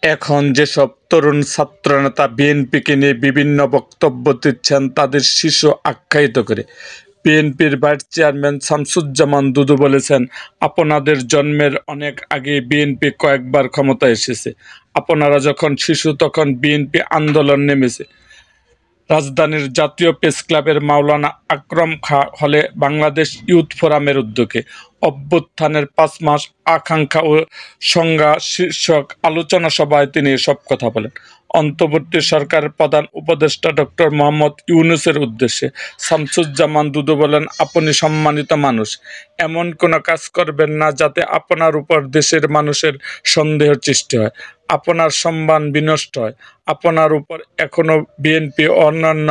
এখন যেসব তরুণ ছাত্রনেতা বিএনপিকে নিয়ে বিভিন্ন বক্তব্য দিচ্ছেন তাদের শিশু আখ্যায়িত করে বিএনপির ভাইস চেয়ারম্যান শামসুজ্জামান দুদু বলেছেন, আপনাদের জন্মের অনেক আগে বিএনপি কয়েকবার ক্ষমতায় এসেছে। আপনারা যখন শিশু তখন বিএনপি আন্দোলন নেমেছে। রাজধানীর জাতীয় প্রেসক্লাবের মাওলানা আকরম খাঁ হলে বাংলাদেশ ইউথ ফোরামের উদ্যোগে অভ্যুত্থানের ৫ মাস আকাঙ্ক্ষা ও সংজ্ঞা শীর্ষক আলোচনা সভায় তিনি এসব কথা বলেন। অন্তর্বর্তী সরকারের প্রধান উপদেষ্টা ডক্টর মোহাম্মদ ইউনূসের উদ্দেশ্যে শামসুজ্জামান দুদু বলেন, আপনি সম্মানিত মানুষ, এমন কোনো কাজ করবেন না যাতে আপনার উপর দেশের মানুষের সন্দেহ সৃষ্টি হয়, আপনার সম্মান বিনষ্ট হয়। আপনার উপর এখনো বিএনপি ও অন্যান্য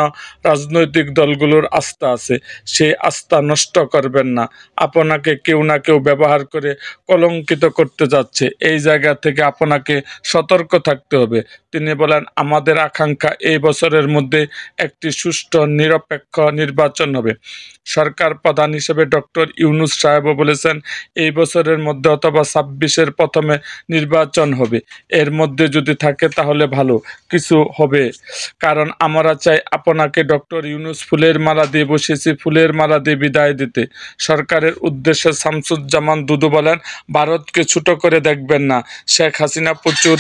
রাজনৈতিক দলগুলোর আস্থা আছে, সেই আস্থা নষ্ট করবেন না। আপনাকে কেউ না কেউ ব্যবহার করে কলঙ্কিত করতে যাচ্ছে, এই জায়গা থেকে আপনাকে সতর্ক থাকতে হবে। তিনি বলেন, আমাদের আকাঙ্ক্ষা এই বছরের মধ্যে একটি সুষ্ঠু নিরপেক্ষ নির্বাচন হবে। সরকার প্রধান হিসেবে ডক্টর ইউনূস সাহেবও বলেছেন, এই বছরের মধ্যে অথবা ২৬-এর প্রথমে নির্বাচন হবে। এর মধ্যে যদি থাকে তাহলে ভালো কিছু হবে, কারণ আমরা চাই আপনাকে ডক্টর ইউনূস ফুলের মালা দিয়ে বসেছি, ফুলের মালা দিয়ে বিদায় দিতে। সরকারের উদ্দেশ্যে শামসুজ্জামান দুদু বলেন, ভারতকে ছোট করে দেখবেন না। শেখ হাসিনা প্রচুর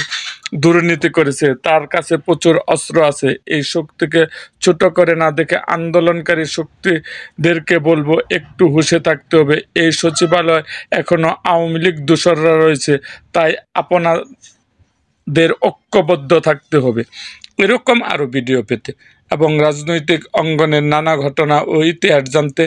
দুর্নীতি করেছে, তার কাছে প্রচুর অস্ত্র আছে। এই শক্তিকে ছোট করে না দেখে আন্দোলনকারী শক্তিদেরকে বলবো একটু হুঁশে থাকতে হবে। এই সচিবালয় এখনো আওয়ামী লীগ দোসররা রয়েছে, তাই আপনাদের ঐক্যবদ্ধ থাকতে হবে। এরকম আরও ভিডিও পেতে এবং রাজনৈতিক অঙ্গনের নানা ঘটনা ও ইতিহাস জানতে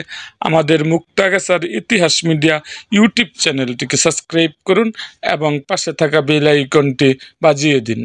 আমাদের মুক্তাগাছার ইতিহাস মিডিয়া ইউটিউব চ্যানেলটিকে সাবস্ক্রাইব করুন এবং পাশে থাকা বেল আইকনটি বাজিয়ে দিন।